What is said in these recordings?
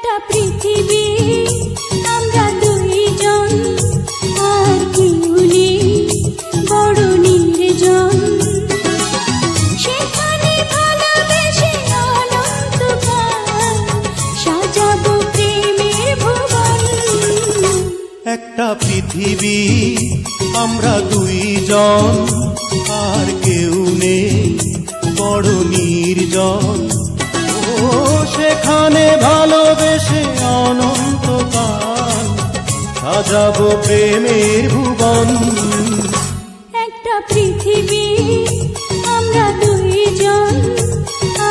একটা পৃথিবী আমরা দুইজন, আর কেউ নেই বড় নির্জন। সেখানে ভালোবেসে অনন্তকাল সাজাবো প্রেমের ভুবন। একটা পৃথিবী আমরা দুইজন, আর কেউ নেই বড় নির্জন। ও সেখানে ভালোবেসে অনন্তকাল সাজাবো প্রেমের ভুবন। একটা পৃথিবী আমরা দুইজন,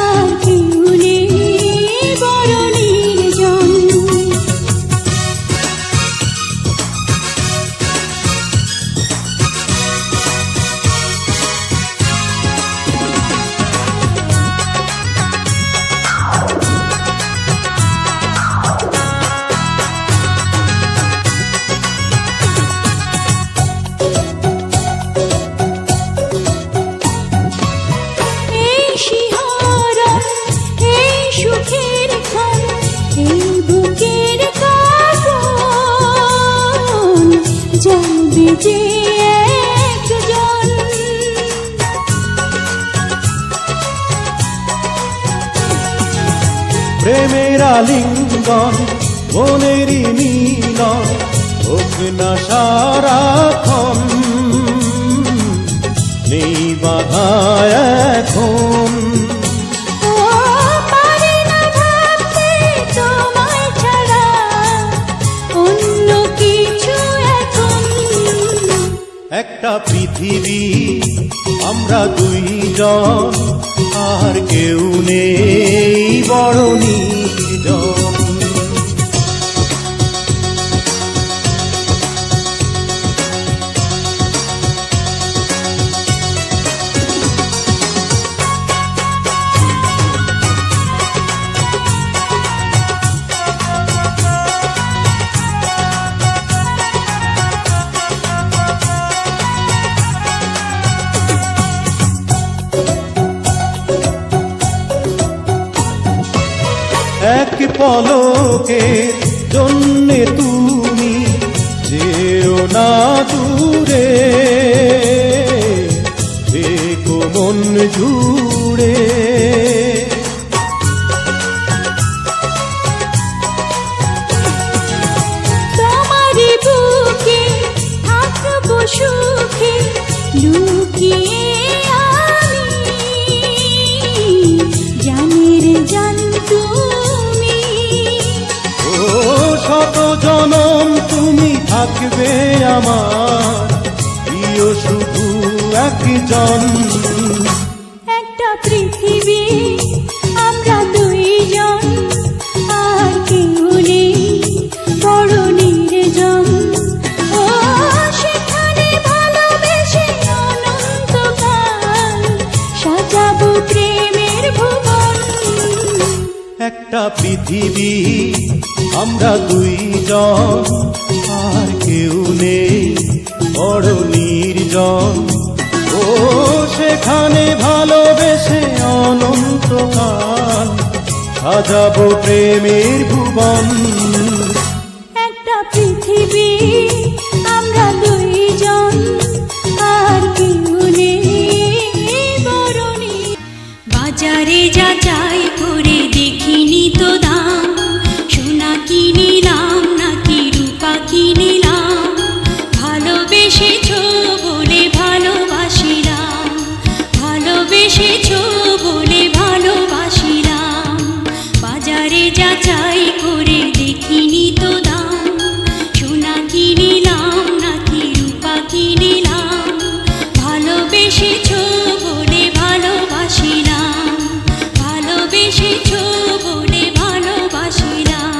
আর কেউ নেই বড় নির্জন। জানবে যে একজন, প্রেমের আলিঙ্গন মনেরই মিলন হোক না সারাক্ষণ, নেই বাধা এখন। ও পারে না ভাবতে তোমায় ছাড়া অন্য কিছু এখন। একটা পৃথিবী আমরা দুইজন, আর কেউ নেই বড় নির্জন। এক পলকের জন্যে তুমি যেও না দূরে, দেখো মন জুড়ে। তোমারই বুকে থাকবো সুখে লুকিয়ে আমি, জানের জান তুমি। ও শত জনম তুমি থাকবে আমার প্রিয় শুধু একজন। একটা পৃথিবী আমরা দুইজন, আর কেউ নেই বড় নির্জন। ও সেখানে ভালোবেসে অনন্তকাল সাজাবো প্রেমের ভুবন। একটা পৃথিবী আমরা দুইজন, আর কেউ নেই বড় নির্জন। ও সেখানে ভালোবেসে অনন্তকাল সাজাবো প্রেমের ভুবন। একটা পৃথিবী আমরা দুইজন, আর কেউ নেই বড় নির্জন। বাজারে যাচাই করে দেখিনি তো দাম, সোনা কিনিলাম নাকি রূপা কিনিলাম, ভালোবেসেছো বলে ভালোবাসিলাম, ভালোবেসেছো বলে ভালোবাসিলাম। বাজারে যাচাই করে দেখিনি তো দাম, সোনা কিনিলাম নাকি রূপা কিনিলাম, ভালোবেসেছো বলে ভালোবাসিলাম, ভালোবেসেছো বলে ভালোবাসিলাম।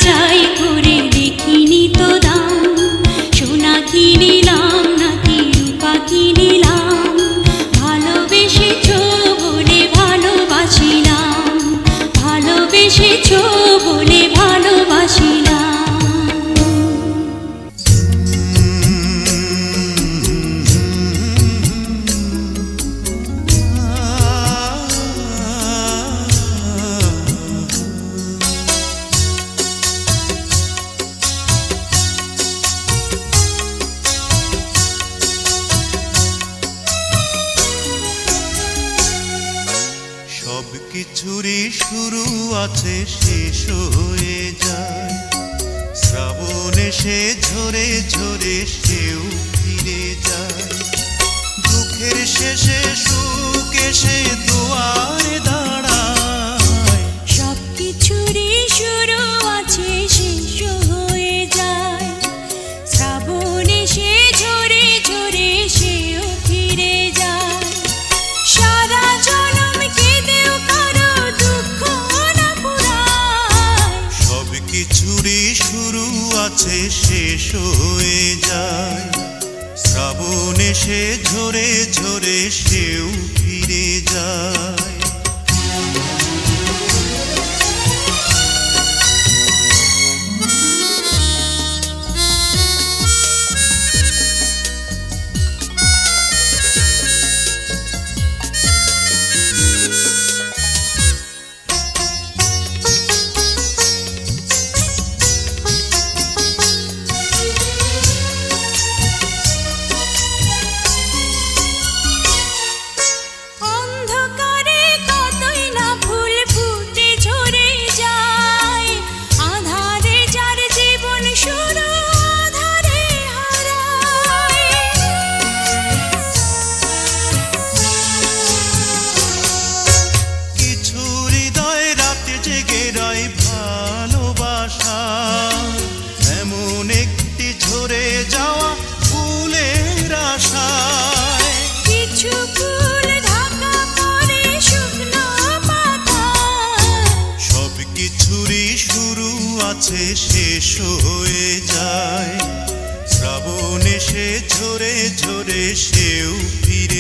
যাচাই করে দেখিনি তো দাম, সোনা কি নিলাম নাকি রূপা কি নিলাম, ভালোবেসেছো বলে ভালোবাসিলাম, ভালোবেসেছো বলে ভালোবাসিলাম। সব কিছুরই শুরু আছে শেষ হয়ে যায়, শ্রাবণ এসে ঝরে ঝরে সেও ফিরে যায়, দুঃখের শেষে সুখ এসে দুয়ারে দাঁড়ায়। সব কিছুরই শুরু আছে শেষ হয়ে যায়, শ্রাবণ এসে ঝরে ঝরে সেও ফিরে যায়, সারা জনম কেঁদেও কারো দুঃখ না পুরায়। সব কিছুরই শুরু আছে শেষ হয়ে যায়, শ্রাবণ এসে ঝরে ঝরে সেও ফিরে যায়। অন্ধকারে কতই না ফুল ফুটে ঝরে যায়, আঁধারে যার জীবন শুরু আঁধারে হারায়। কিছু হৃদয় রাতে জেগে রয় ভালোবাসা, এমন একটি ঝরে যাওয়া ফুলের আশায়। কিছু ফুল ঢাকা পড়ে শুকনো পাতায়, সব কিছুরই শুরু আছে শেষ হয়ে যায়, শ্রাবণ এসে ঝরে ঝরে সেও ফিরে